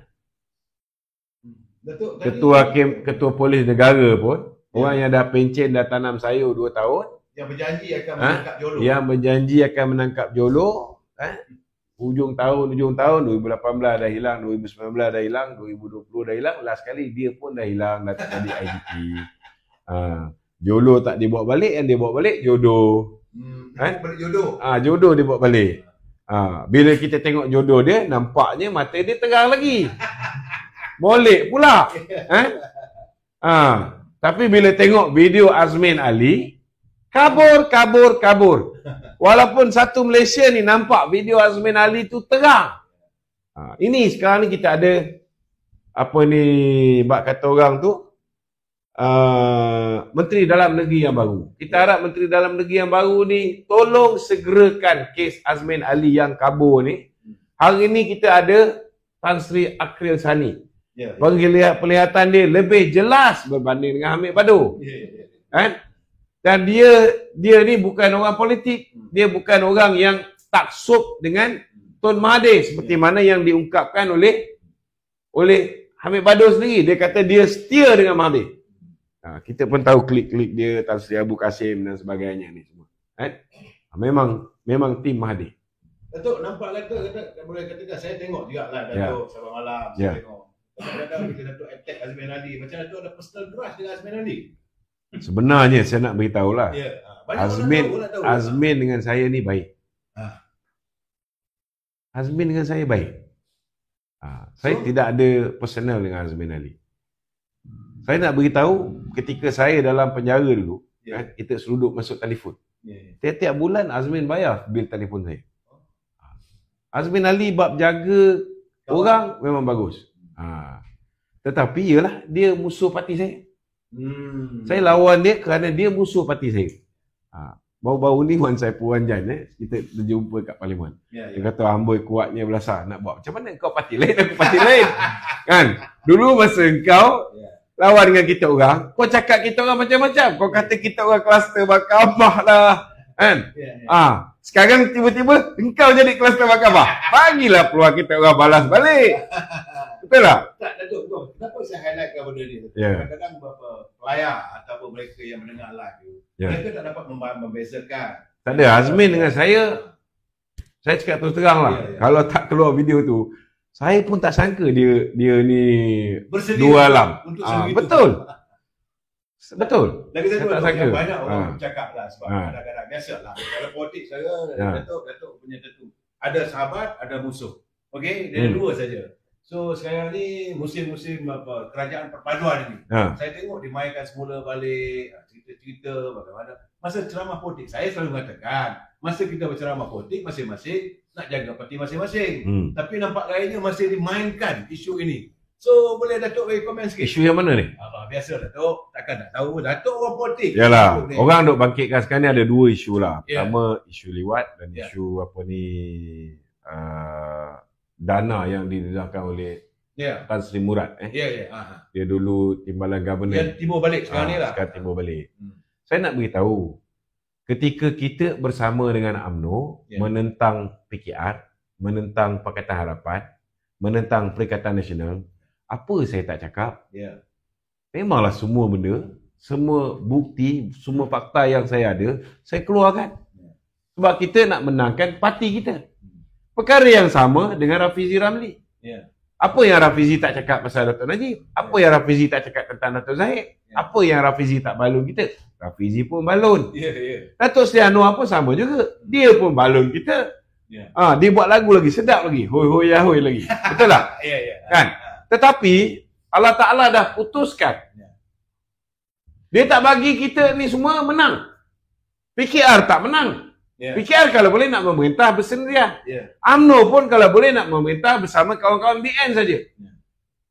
Ketua Polis Negara pun, orang yang dah pencen, dah tanam sayur 2 tahun, Yang berjanji akan menangkap Jolo. Yang berjanji akan menangkap Jolo. Hujung tahun 2018 dah hilang, 2019 dah hilang, 2020 dah hilang, last kali dia pun dah hilang, dah tak jadi IGP. Jolo tak dibawa balik, yang dia bawa balik jodoh. Balik jodoh. Jodoh dia bawa balik. Bila kita tengok jodoh dia, nampaknya mata dia terang lagi. Molek pula. Tapi bila tengok video Azmin Ali, kabur. Walaupun satu Malaysia ni nampak video Azmin Ali tu terang. Ini sekarang ni kita ada apa ni, bak kata orang tu, Menteri Dalam Negeri yang baru. Kita harap Menteri Dalam Negeri yang baru ni tolong segerakan kes Azmin Ali yang kabur ni. Hari ni kita ada Tan Sri Akril Sani. Penglihatan dia lebih jelas berbanding dengan Hamid Badu. Dan dia ni bukan orang politik. Dia bukan orang yang taksub dengan Tun Mahathir seperti mana yang diungkapkan oleh Hamid Badu sendiri. Dia kata dia setia dengan Mahathir. Kita pun tahu klik-klik dia, Tan Sri Abu Kasim dan sebagainya ni semua. Memang tim Mahathir. Datuk nampak kata boleh katakan saya tengok jugalah Datuk Sabah Malam saya tengok. Kadang-kadang bila Datuk attack Azmin Ali, macam Datuk ada personal grudge dengan Azmin Ali. Sebenarnya saya nak beritahu lah. Azmin dengan saya ni baik. Azmin dengan saya baik. Saya tidak ada personal dengan Azmin Ali. Saya nak beritahu, ketika saya dalam penjara dulu, kita seluduk masuk telefon. Tiap-tiap bulan Azmin bayar bil telefon saya. Azmin Ali bab jaga orang memang bagus. Tetapi ialah dia musuh parti saya. Saya lawan dia kerana dia musuh parti saya. Baru-baru ni Wan Saiful Jan kita berjumpa kat Parlimen. Dia kata amboi kuatnya belasah nak buat macam mana, kau parti lain aku parti lain. Kan? Dulu masa engkau lawan dengan kita orang, kau cakap kita orang macam-macam. Kau kata kita orang kluster Bakabah lah. Kan? Sekarang tiba-tiba engkau jadi kluster Bakabah. Bagilah peluang kita orang balas balik. Betul tak? Tak, Datuk, betul. Kenapa saya highlightkan benda ni? Kadang-kadang beberapa pelayar ataupun mereka yang mendengar live mereka tak dapat membezakan. Tak ada. Azmin dengan saya cakap terus terang lah. Kalau tak keluar video tu, saya pun tak sangka dia ni bersedia dua alam. Betul. Lagi saya tak sangka. Banyak orang bercakap lah sebab kadang-kadang biasalah. Kalau politik saya, Datuk punya tentu. Ada sahabat, ada musuh. Okey, dia dua saja. So sekarang ni musim-musim kerajaan perpaduan ni. Saya tengok dimainkan semula balik, cerita-cerita bagaimana. Masa ceramah politik, saya selalu mengatakan, masa kita berceramah politik masing-masing nak jaga parti masing-masing. Tapi nampak gayanya masih dimainkan isu ini. So boleh Datuk bagi komen sikit. Isu yang mana ni? Biasa Datuk, takkan tak tahu. Datuk orang politik. Yalah, orang duk bangkitkan sekarang ni ada dua isu lah. Pertama isu liwat dan isu apa ni, dana yang didedahkan oleh Tan Sri Murad. Dia dulu timbalan governor. Yang timbul balik sekarang ni lah. Sekarang timbul balik. Saya nak beritahu, ketika kita bersama dengan UMNO menentang PKR, menentang Pakatan Harapan, menentang Perikatan Nasional, apa saya tak cakap? Memanglah semua benda, semua bukti, semua fakta yang saya ada, saya keluarkan. Sebab kita nak menangkan parti kita. Perkara yang sama dengan Rafizi Ramli. Apa yang Rafizi tak cakap pasal Dato' Najib? Apa yang Rafizi tak cakap tentang Dato' Zahid? Apa yang Rafizi tak balun kita? Rafizi pun balun. Dato' Seri Anwar pun sama juga. Dia pun balun kita. Dia buat lagu lagi, sedap lagi. Hoi hoi yahoi lagi. Betul tak? Kan? Tetapi Allah Ta'ala dah putuskan. Dia tak bagi kita ni semua menang. PKR tak menang. PKR kalau boleh nak memerintah bersendirian. UMNO pun kalau boleh nak memerintah bersama kawan-kawan BN saja.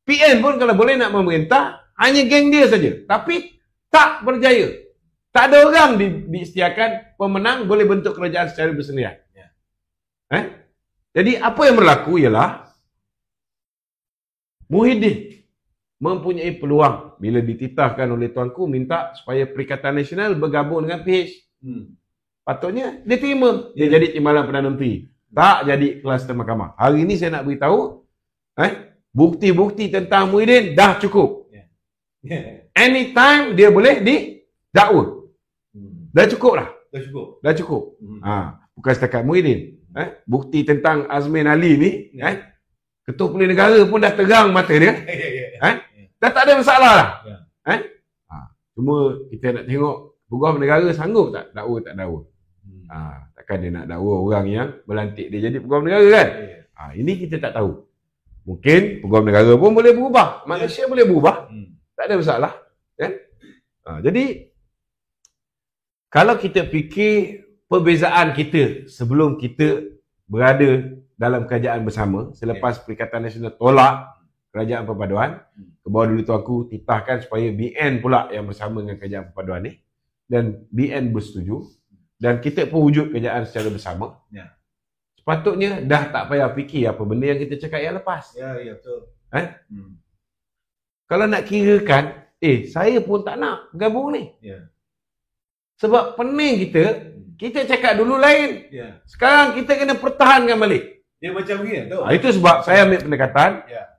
PN pun kalau boleh nak memerintah hanya geng dia saja. Tapi tak berjaya. Tak ada orang diisytiharkan pemenang boleh bentuk kerajaan secara bersendirian. Jadi apa yang berlaku ialah Muhyiddin mempunyai peluang bila dititahkan oleh tuanku minta supaya Perikatan Nasional bergabung dengan PH. Patutnya dia terima. Dia jadi timbalan Perdana Menteri. Tak jadi kluster mahkamah. Hari ini saya nak beritahu, bukti-bukti tentang Muhyiddin dah cukup. Anytime dia boleh didakwa. Dah cukup lah. Dah cukup. Dah cukup. Bukan setakat Muhyiddin. Bukti tentang Azmin Ali ni, Ketua Polis Negara pun dah terang mata dia. Dah tak ada masalah lah. Cuma kita nak tengok peguam negara sanggup tak dakwa tak dakwa. Takkan dia nak dakwa orang yang melantik dia jadi peguam negara kan? Ini kita tak tahu. Mungkin peguam negara pun boleh berubah. Malaysia boleh berubah. Tak ada masalah. Kan? Jadi, kalau kita fikir perbezaan kita sebelum kita berada dalam kerajaan bersama, selepas Perikatan Nasional tolak Kerajaan Perpaduan, ke bawah dulu tuanku titahkan supaya BN pula yang bersama dengan Kerajaan Perpaduan ni, dan BN bersetuju, dan kita pun wujud kerajaan secara bersama. Sepatutnya dah tak payah fikir apa benda yang kita cakap yang lepas. Ya, betul. Kalau nak kirakan, saya pun tak nak gabung ni. Sebab pening kita cakap dulu lain. Sekarang kita kena pertahankan balik. Dia macam begini tu. Itu sebab saya ambil pendekatan,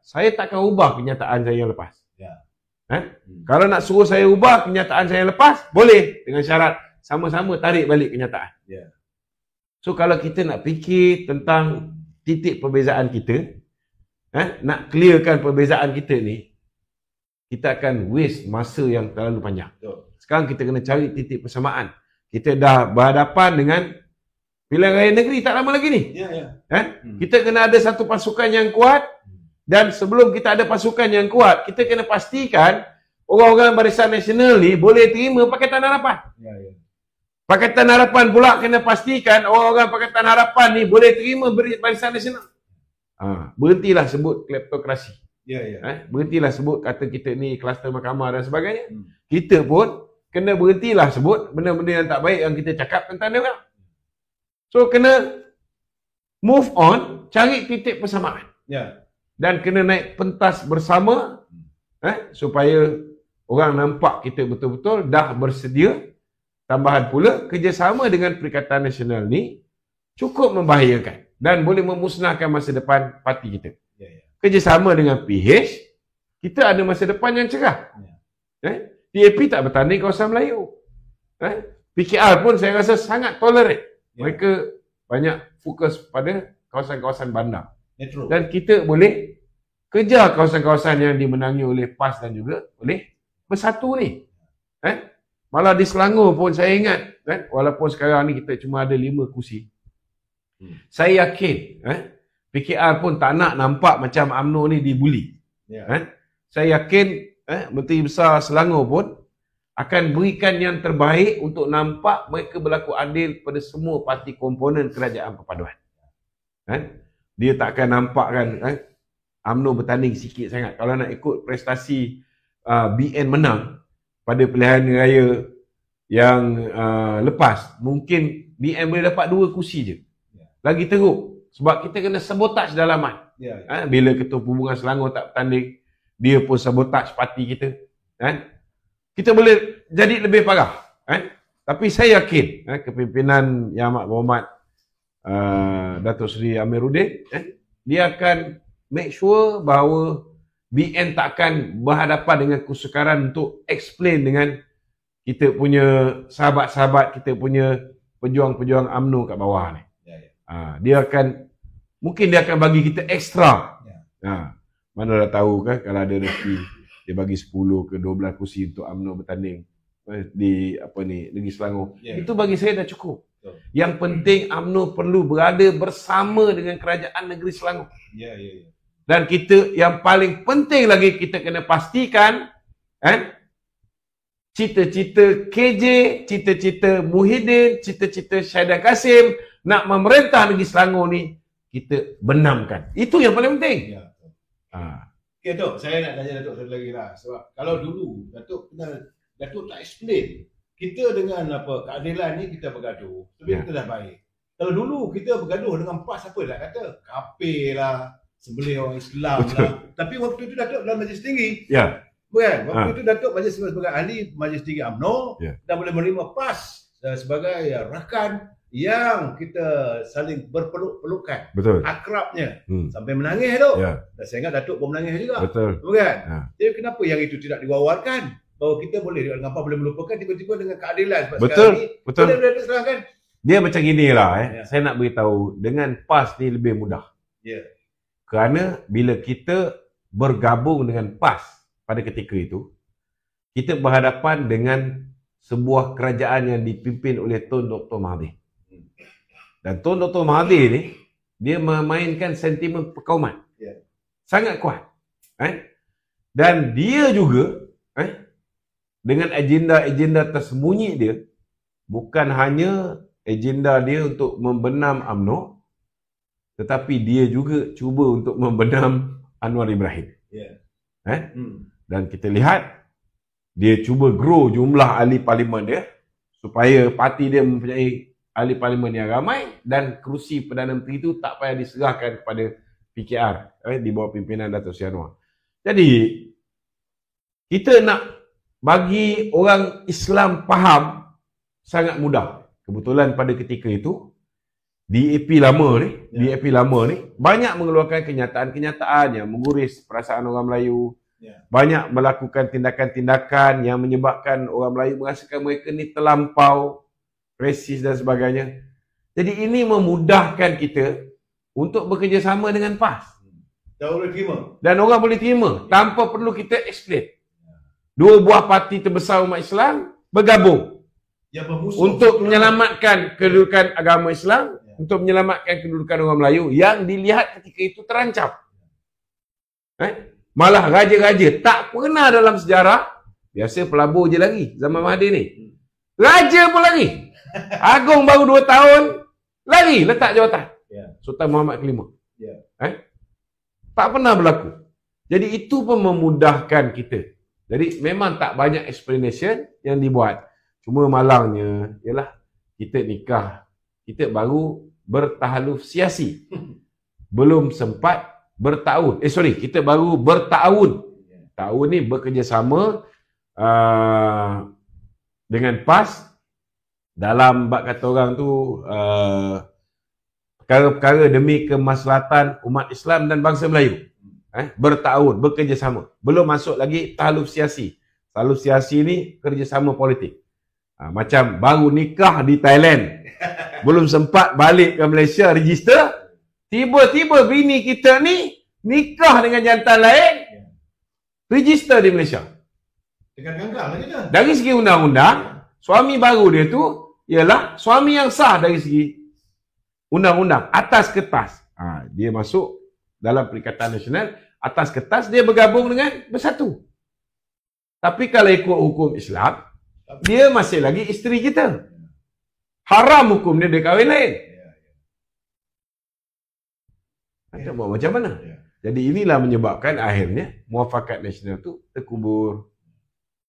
saya takkan ubah kenyataan saya yang lepas. Kalau nak suruh saya ubah kenyataan saya yang lepas, boleh, dengan syarat sama-sama tarik balik kenyataan. So kalau kita nak fikir tentang titik perbezaan kita, nak clearkan perbezaan kita ni, kita akan waste masa yang terlalu panjang. Sekarang kita kena cari titik persamaan. Kita dah berhadapan dengan pilihan raya negeri tak lama lagi ni. Kita kena ada satu pasukan yang kuat, dan sebelum kita ada pasukan yang kuat, kita kena pastikan orang-orang Barisan Nasional ni boleh terima Pakatan Harapan. Pakatan Harapan pula kena pastikan orang-orang Pakatan Harapan ni boleh terima Barisan Nasional. Berhentilah sebut kleptokrasi. Berhentilah sebut kata kita ni kluster mahkamah dan sebagainya. Kita pun kena berhentilah sebut benda-benda yang tak baik yang kita cakap tentang dia orang. So kena move on, cari titik persamaan. Dan kena naik pentas bersama, supaya orang nampak kita betul-betul dah bersedia. Tambahan pula, kerjasama dengan Perikatan Nasional ni cukup membahayakan dan boleh memusnahkan masa depan parti kita. Kerjasama dengan PH, kita ada masa depan yang cerah. PAP tak bertanding kawasan Melayu. PKR pun saya rasa sangat tolerate. Mereka banyak fokus pada kawasan-kawasan bandar. Dan kita boleh kejar kawasan-kawasan yang dimenangi oleh PAS dan juga oleh Bersatu ni. Malah di Selangor pun saya ingat, walaupun sekarang ni kita cuma ada 5 kursi. Saya yakin PKR pun tak nak nampak macam UMNO ni dibuli. Saya yakin Menteri Besar Selangor pun akan berikan yang terbaik untuk nampak mereka berlaku adil pada semua parti komponen Kerajaan Perpaduan. Dia tak akan nampakkan UMNO bertanding sikit sangat. Kalau nak ikut prestasi BN menang pada pilihan raya yang lepas, mungkin BN boleh dapat 2 kursi je. Lagi teruk. Sebab kita kena sabotaj dalaman. Bila Ketua Perhubungan Selangor tak bertanding, dia pun sabotaj parti kita. Kita boleh jadi lebih parah. Tapi saya yakin kepimpinan Yang Amat Berhormat Datuk Seri Amiruddin, dia akan make sure bahawa BN takkan berhadapan dengan kesukaran untuk explain dengan kita punya sahabat-sahabat, kita punya pejuang-pejuang UMNO kat bawah ni. Dia akan, mungkin dia akan bagi kita ekstra. Mana dah tahu kan, kalau ada rezeki dia bagi 10 ke 12 kursi untuk UMNO bertanding di Negeri Selangor. Itu bagi saya dah cukup. Yang penting UMNO perlu berada bersama dengan kerajaan negeri Selangor. Dan kita, yang paling penting lagi, kita kena pastikan cita-cita KJ, cita-cita Muhyiddin, cita-cita Syahidan Kasim nak memerintah negeri Selangor ni, kita benamkan. Itu yang paling penting. Okay, Datuk, saya nak tanya Datuk satu lagi lah. Sebab kalau dulu Datuk tak explain, kita dengan keadilan ni kita bergaduh, tapi kita dah baik. Kalau dulu kita bergaduh dengan PAS, apa nak kata? Kafir lah, sembelih orang Islam lah. Tapi waktu itu Datuk dalam Majlis Tinggi. Bukan? Waktu itu Datuk sebagai ahli Majlis Tinggi UMNO dan boleh menerima PAS sebagai rakan yang kita saling berpeluk-pelukan. Akrabnya. Sampai menangis tu. Dan saya ingat Datuk pun menangis juga. Bukan? Jadi kenapa yang itu tidak diwawarkan? bahawa kita boleh dengan apa boleh melupakan tiba-tiba dengan keadilan. Sebab betul, ni, betul. Boleh serangkan. Dia macam inilah Saya nak beritahu dengan PAS ni lebih mudah. Kerana bila kita bergabung dengan PAS pada ketika itu, kita berhadapan dengan sebuah kerajaan yang dipimpin oleh Tun Dr. Mahathir. Dan Tun Dr. Mahathir ni, dia memainkan sentimen perkauman. Sangat kuat. Dan dia juga, dengan agenda-agenda tersembunyi dia, bukan hanya agenda dia untuk membenam UMNO, tetapi dia juga cuba untuk membenam Anwar Ibrahim. Dan kita lihat, dia cuba grow jumlah ahli parlimen dia, supaya parti dia mempunyai ahli parlimen yang ramai, dan kerusi Perdana Menteri itu tak payah diserahkan kepada PKR, di bawah pimpinan Dato' Seri Anwar. Jadi, kita nak bagi orang Islam faham sangat mudah. Kebetulan pada ketika itu, DAP lama ni banyak mengeluarkan kenyataan-kenyataan yang menguris perasaan orang Melayu. Banyak melakukan tindakan-tindakan yang menyebabkan orang Melayu merasakan mereka ni terlampau resis dan sebagainya. Jadi ini memudahkan kita untuk bekerjasama dengan PAS. Dan orang boleh terima tanpa perlu kita explain. Dua buah parti terbesar umat Islam bergabung untuk menyelamatkan kedudukan agama Islam, untuk menyelamatkan kedudukan orang Melayu yang dilihat ketika itu terancam. Malah raja-raja tak pernah dalam sejarah, biasa pelabur je lagi zaman Mahathir ni. Raja pun lagi. Agung baru 2 tahun, lari letak jawatan. Sultan Muhammad kelima. Tak pernah berlaku. Jadi itu pun memudahkan kita. Jadi memang tak banyak explanation yang dibuat. Cuma malangnya ialah kita nikah, kita baru bertahaluf siasi. Belum sempat bertahun. Kita baru bertahun. Tahun ni bekerjasama dengan PAS dalam bab kata orang tu perkara-perkara demi kemaslahatan umat Islam dan bangsa Melayu. Bertahun bekerjasama. Belum masuk lagi tahaluf siasi. Tahaluf siasi ni kerjasama politik. Macam baru nikah di Thailand, belum sempat balik ke Malaysia register, tiba-tiba bini kita ni nikah dengan jantan lain, register di Malaysia. Dari segi undang-undang, suami baru dia tu ialah suami yang sah dari segi undang-undang, atas kertas. Dia masuk dalam Perikatan Nasional, atas kertas dia bergabung dengan bersatu. Tapi kalau ikut hukum Islam, dia masih lagi isteri kita. Haram hukum dia kahwin lain. Kita buat macam mana? Jadi inilah menyebabkan akhirnya muafakat nasional tu terkubur.